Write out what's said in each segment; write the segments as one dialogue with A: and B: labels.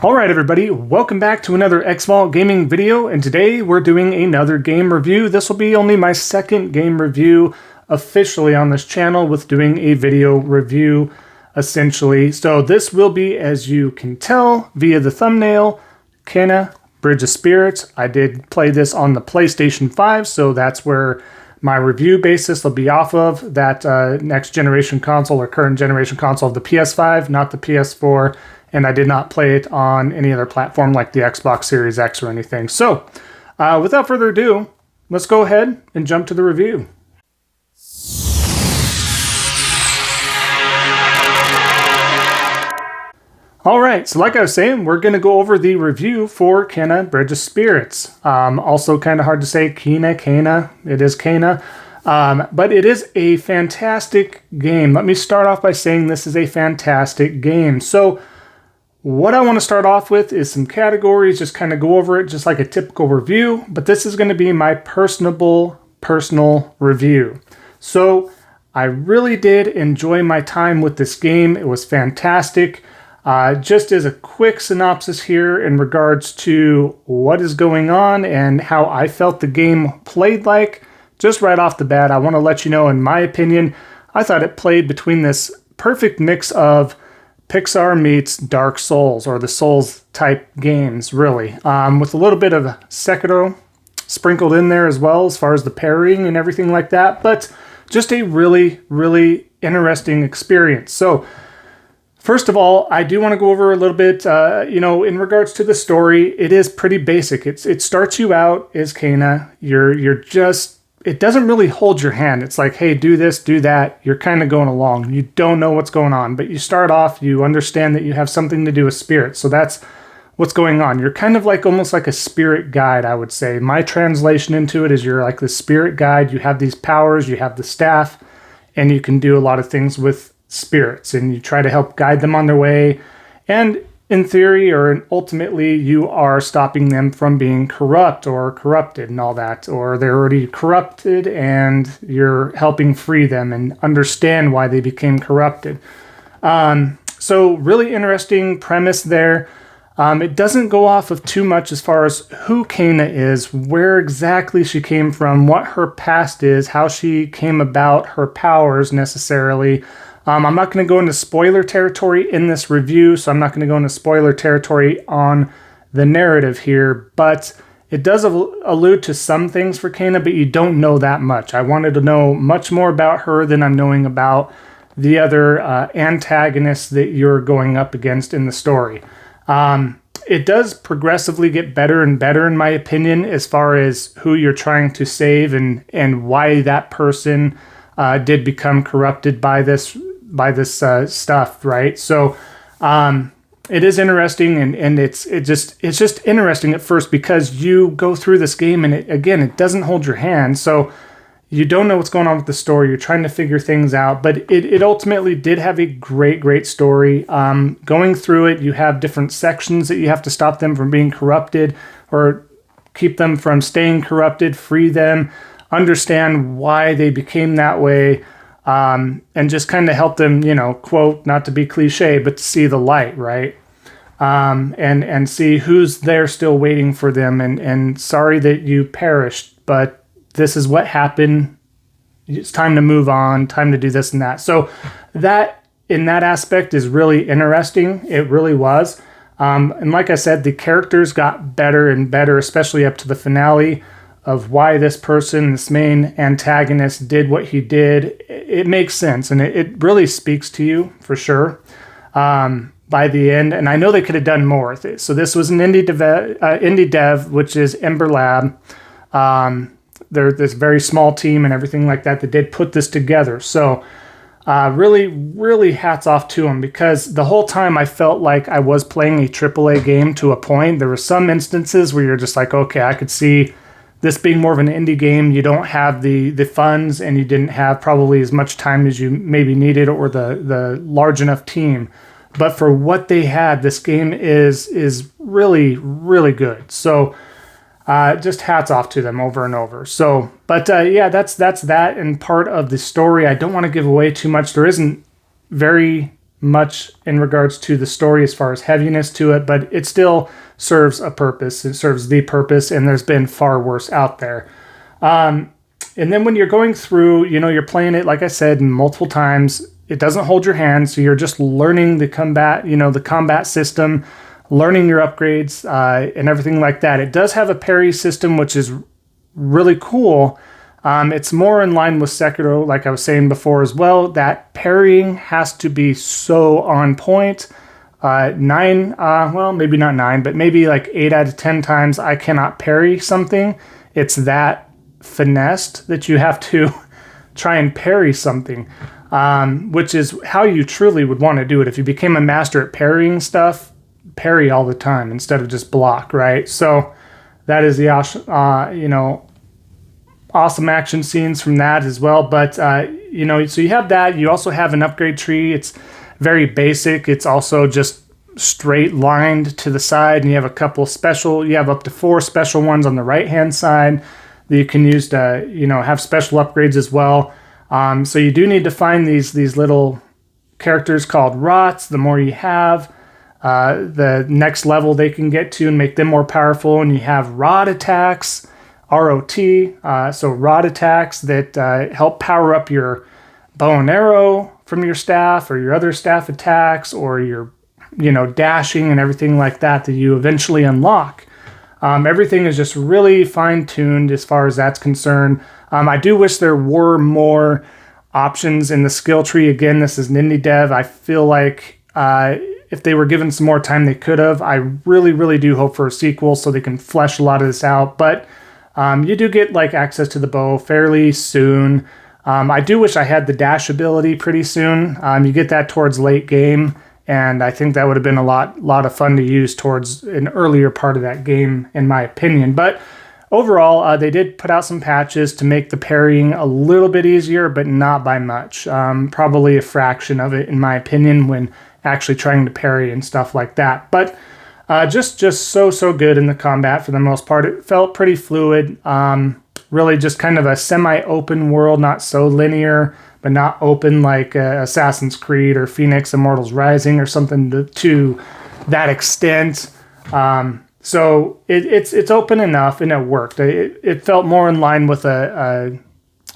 A: Alright everybody, welcome back to another Xvault gaming video, and today we're doing another game review. This will be only my second game review officially on this channel with doing a video review essentially. So this will be, as you can tell via the thumbnail, Kena Bridge of Spirits. I did play this on the PlayStation 5, so that's where my review basis will be off of, that next generation console or current generation console of the PS5, not the PS4. And I did not play it on any other platform like the Xbox Series X or anything. So, without further ado, let's go ahead and jump to the review. Alright, so like I was saying, we're going to go over the review for Kena Bridge of Spirits. Also kind of hard to say, Kena. It is Kena. But it is a fantastic game. Let me start off by saying this is a fantastic game. So, what I want to start off with is some categories, just kind of go over it just like a typical review, but this is going to be my personal review. So I really did enjoy my time with this game. It was fantastic. Just as a quick synopsis here in regards to what is going on and how I felt the game played like, just right off the bat, I want to let you know, in my opinion, I thought it played between this perfect mix of Pixar meets Dark Souls, or the Souls type games, really, with a little bit of Sekiro sprinkled in there as well, as far as the parrying and everything like that, but just a really interesting experience. So first of all, I do want to go over a little bit, in regards to the story. It is pretty basic. It starts you out as Kena. It doesn't really hold your hand. It's like, hey, do this, do that. You're kind of going along. You don't know what's going on, but you start off, you understand that you have something to do with spirits. So that's what's going on. You're kind of like almost like a spirit guide, I would say. My translation into it is you're like the spirit guide. You have these powers, you have the staff, and you can do a lot of things with spirits, and you try to help guide them on their way. And in theory, or ultimately, you are stopping them from being corrupt or corrupted and all that, or they're already corrupted and you're helping free them and understand why they became corrupted. So really interesting premise there. It doesn't go off of too much as far as who Kena is, where exactly she came from, what her past is, how she came about her powers necessarily. I'm not going to go into spoiler territory in this review, so I'm not going to go into spoiler territory on the narrative here, but it does allude to some things for Kena, but you don't know that much. I wanted to know much more about her than I'm knowing about the other antagonists that you're going up against in the story. It does progressively get better and better, in my opinion, as far as who you're trying to save and why that person did become corrupted by this stuff, right? So it is interesting, and it's just interesting at first because you go through this game and it doesn't hold your hand, so you don't know what's going on with the story. You're trying to figure things out, but it ultimately did have a great story. Going through it, you have different sections that you have to stop them from being corrupted or keep them from staying corrupted, free them, understand why they became that way, and just kind of help them, quote, not to be cliche, but to see the light, right? And see who's there still waiting for them, and sorry that you perished, but this is what happened. It's time to move on, time to do this and that. So that, in that aspect, is really interesting. It really was. And like I said, the characters got better and better, especially up to the finale, of why this person, this main antagonist, did what he did. It makes sense, and it really speaks to you, for sure, by the end. And I know they could have done more with it. So this was an indie dev, which is Ember Lab. They're this very small team and everything like that did put this together. So really hats off to them, because the whole time I felt like I was playing a AAA game to a point. There were some instances where you're just like, okay, I could see this being more of an indie game. You don't have the funds, and you didn't have probably as much time as you maybe needed, or the large enough team. But for what they had, this game is really good. So just hats off to them over and over. So, but yeah, that's that and part of the story. I don't want to give away too much. There isn't very much in regards to the story as far as heaviness to it, but it still serves a purpose. It serves the purpose, and there's been far worse out there. And then when you're going through, you're playing it, like I said, multiple times. It doesn't hold your hand, so you're just learning the combat system, learning your upgrades, and everything like that. It does have a parry system, which is really cool. It's more in line with Sekiro, like I was saying before as well. That parrying has to be so on point. 9, well, maybe not 9, but maybe like 8 out of 10 times I cannot parry something. It's that finessed that you have to try and parry something, which is how you truly would want to do it. If you became a master at parrying stuff, parry all the time instead of just block, right? So that is the awesome action scenes from that as well. But so you have that. You also have an upgrade tree. It's very basic. It's also just straight lined to the side, and you have a couple special. You have up to 4 special ones on the right hand side that you can use to, have special upgrades as well. So you do need to find these little characters called rots. The more you have, the next level they can get to and make them more powerful. And you have rod attacks, R-O-T, so rod attacks that help power up your bow and arrow from your staff, or your other staff attacks, or your, dashing and everything like that you eventually unlock. Everything is just really fine-tuned as far as that's concerned. I do wish there were more options in the skill tree. Again, this is an indie dev. I feel like if they were given some more time, they could have. I really, really do hope for a sequel so they can flesh a lot of this out. But you do get access to the bow fairly soon. I do wish I had the dash ability pretty soon. You get that towards late game. And I think that would have been a lot of fun to use towards an earlier part of that game, in my opinion. But overall, they did put out some patches to make the parrying a little bit easier, but not by much. Probably a fraction of it, in my opinion, when actually trying to parry and stuff like that. But just so good in the combat for the most part. It felt pretty fluid. Really just kind of a semi-open world, not so linear, but not open like Assassin's Creed or Phoenix Immortals Rising or something to that extent. So it's open enough, and it worked. It felt more in line with a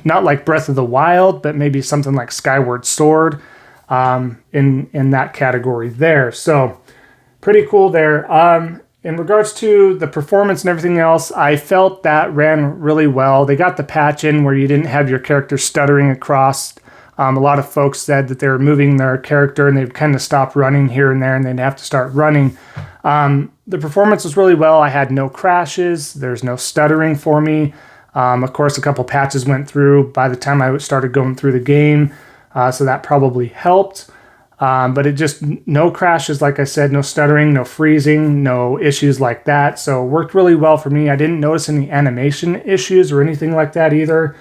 A: not like Breath of the Wild, but maybe something like Skyward Sword in that category there. So pretty cool there. In regards to the performance and everything else, I felt that ran really well. They got the patch in where you didn't have your character stuttering across. A lot of folks said that they were moving their character and they'd kind of stop running here and there, and they'd have to start running. The performance was really well. I had no crashes. There's no stuttering for me. Of course, a couple patches went through by the time I started going through the game, so that probably helped. But it just, no crashes, like I said, no stuttering, no freezing, no issues like that. So it worked really well for me. I didn't notice any animation issues or anything like that either.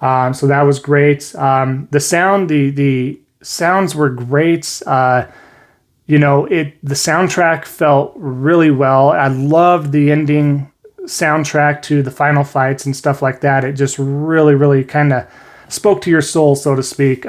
A: So that was great. The sound, the sounds were great. The soundtrack felt really well. I loved the ending soundtrack to the final fights and stuff like that. It just really, really kind of spoke to your soul, so to speak.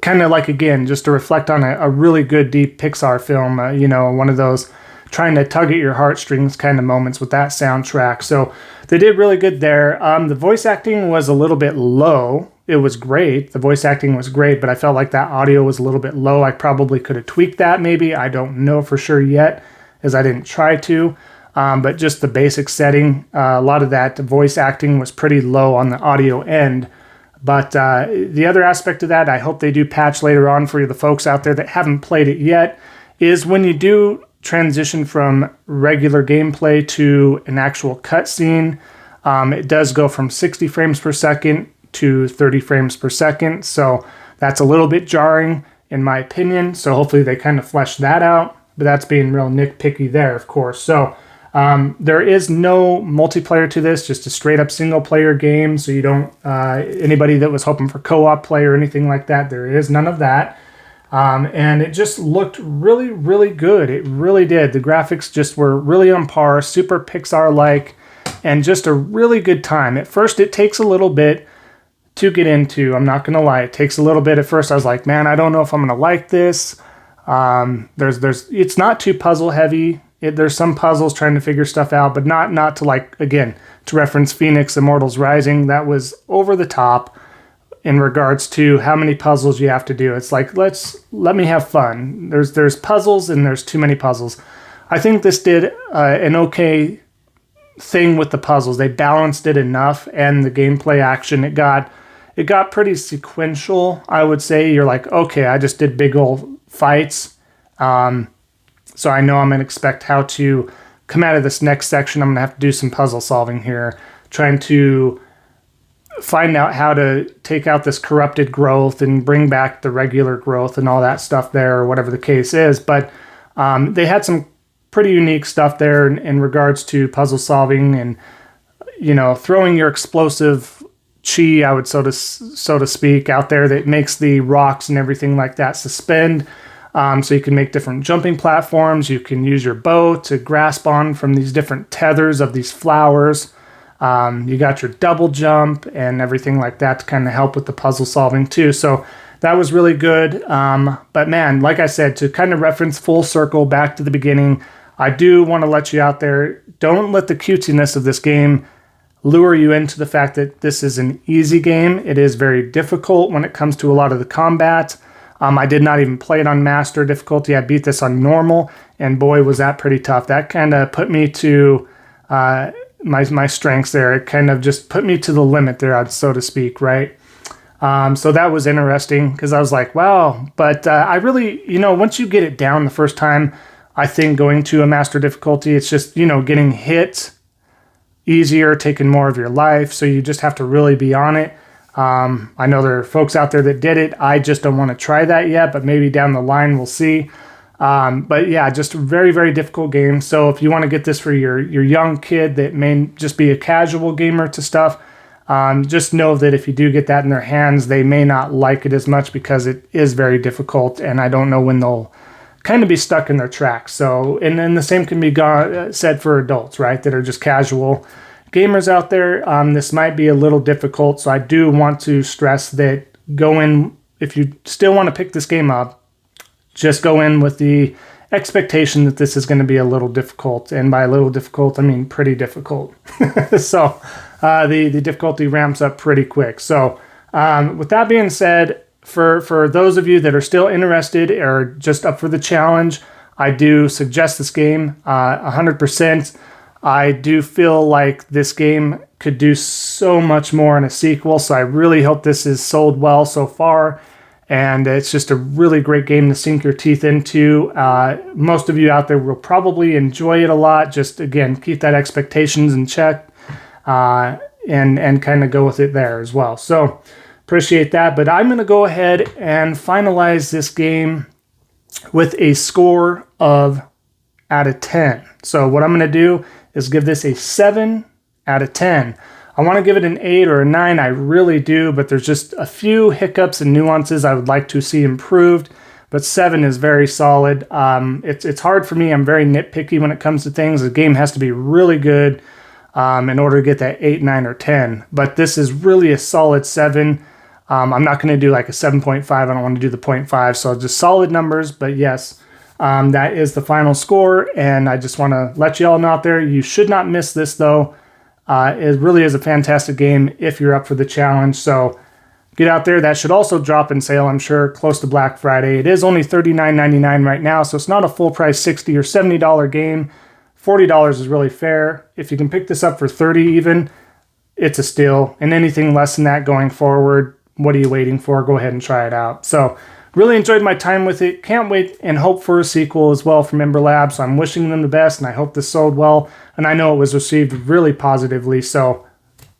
A: Kind of like, again, just to reflect on a really good, deep Pixar film, one of those trying to tug at your heartstrings kind of moments with that soundtrack. So they did really good there. The voice acting was a little bit low. It was great. The voice acting was great, but I felt like that audio was a little bit low. I probably could have tweaked that maybe. I don't know for sure yet, as I didn't try to. But just the basic setting, a lot of that voice acting was pretty low on the audio end. But the other aspect of that, I hope they do patch later on for the folks out there that haven't played it yet, is when you do transition from regular gameplay to an actual cutscene, it does go from 60 frames per second to 30 frames per second. So that's a little bit jarring, in my opinion. So hopefully they kind of flesh that out. But that's being real nitpicky there, of course. So there is no multiplayer to this, just a straight up single player game. So you don't, anybody that was hoping for co-op play or anything like that, there is none of that. And it just looked really, really good. It really did. The graphics just were really on par, super Pixar-like, and just a really good time. At first, it takes a little bit to get into. I'm not going to lie. It takes a little bit. At first, I was like, man, I don't know if I'm going to like this. It's not too puzzle heavy. There's some puzzles trying to figure stuff out, but not to like, again, to reference Phoenix Immortals Rising. That was over the top in regards to how many puzzles you have to do. It's like, let me have fun. There's puzzles and there's too many puzzles. I think this did an okay thing with the puzzles. They balanced it enough, and the gameplay action, it got pretty sequential, I would say. You're like, okay, I just did big old fights. So I know I'm going to expect how to come out of this next section. I'm going to have to do some puzzle solving here, trying to find out how to take out this corrupted growth and bring back the regular growth and all that stuff there, or whatever the case is. But they had some pretty unique stuff there in regards to puzzle solving and, throwing your explosive chi, I would so to speak, out there that makes the rocks and everything like that suspend. So you can make different jumping platforms. You can use your bow to grasp on from these different tethers of these flowers. You got your double jump and everything like that to kind of help with the puzzle solving too. So that was really good. But man, like I said, to kind of reference full circle back to the beginning, I do want to let you out there, don't let the cutesiness of this game lure you into the fact that this is an easy game. It is very difficult when it comes to a lot of the combat. I did not even play it on master difficulty. I beat this on normal, and boy, was that pretty tough. That kind of put me to my strengths there. It kind of just put me to the limit there, so to speak, right? So that was interesting because I was like, wow. But I really, once you get it down the first time, I think going to a master difficulty, it's just, getting hit easier, taking more of your life. So you just have to really be on it. I know there are folks out there that did it. I just don't want to try that yet, but maybe down the line we'll see. But yeah, just a very, very difficult game. So if you want to get this for your young kid that may just be a casual gamer to stuff, just know that if you do get that in their hands, they may not like it as much because it is very difficult, and I don't know when they'll kind of be stuck in their tracks. So, and then the same can be said for adults, right, that are just casual gamers out there. This might be a little difficult, so I do want to stress that go in, if you still want to pick this game up, just go in with the expectation that this is going to be a little difficult, and by a little difficult, I mean pretty difficult. So the difficulty ramps up pretty quick. So with that being said, for those of you that are still interested or just up for the challenge, I do suggest this game 100%. I do feel like this game could do so much more in a sequel, so I really hope this is sold well so far. And it's just a really great game to sink your teeth into. Most of you out there will probably enjoy it a lot. Just, again, keep that expectations in check and kind of go with it there as well. So appreciate that. But I'm going to go ahead and finalize this game with a score of out of 10. So what I'm going to do is give this a 7 out of 10. I want to give it an 8 or a 9, I really do, but there's just a few hiccups and nuances I would like to see improved, but 7 is very solid. It's hard for me. I'm very nitpicky when it comes to things. The game has to be really good in order to get that 8, 9, or 10, but this is really a solid 7. I'm not going to do like a 7.5. I don't want to do the 0.5, so just solid numbers, but yes, that is the final score, and I just want to let you all know out there, you should not miss this though. It really is a fantastic game if you're up for the challenge. So get out there. That should also drop in sale, I'm sure, close to Black Friday. It is only $39.99 right now, so it's not a full price $60 or $70 game. $40 is really fair. If you can pick this up for $30 even, it's a steal. And anything less than that going forward, what are you waiting for? Go ahead and try it out. So really enjoyed my time with it. Can't wait and hope for a sequel as well from Ember Lab. So I'm wishing them the best, and I hope this sold well. And I know it was received really positively, so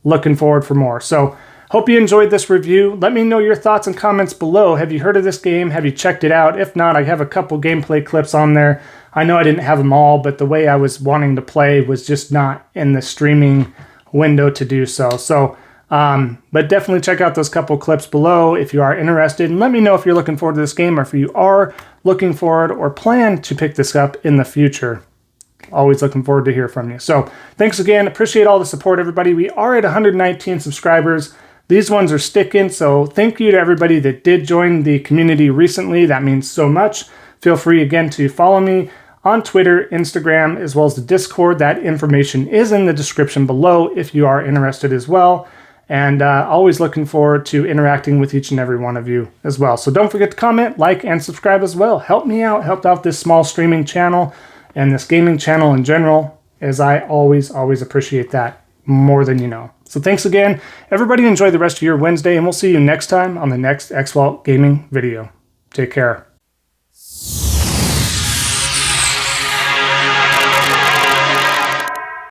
A: looking forward for more. So hope you enjoyed this review. Let me know your thoughts and comments below. Have you heard of this game? Have you checked it out? If not, I have a couple gameplay clips on there. I know I didn't have them all, but the way I was wanting to play was just not in the streaming window to do so. But definitely check out those couple clips below if you are interested, and let me know if you're looking forward to this game or if you are looking forward or plan to pick this up in the future. Always looking forward to hear from you. So thanks again. Appreciate all the support, everybody. We are at 119 subscribers. These ones are sticking, so thank you to everybody that did join the community recently. That means so much. Feel free again to follow me on Twitter, Instagram, as well as the Discord. That information is in the description below if you are interested as well. And always looking forward to interacting with each and every one of you as well. So don't forget to comment, like, and subscribe as well. Help me out, help out this small streaming channel and this gaming channel in general, as I always appreciate that more than you know. So thanks again. Everybody enjoy the rest of your Wednesday, and we'll see you next time on the next Xvault gaming video. Take care.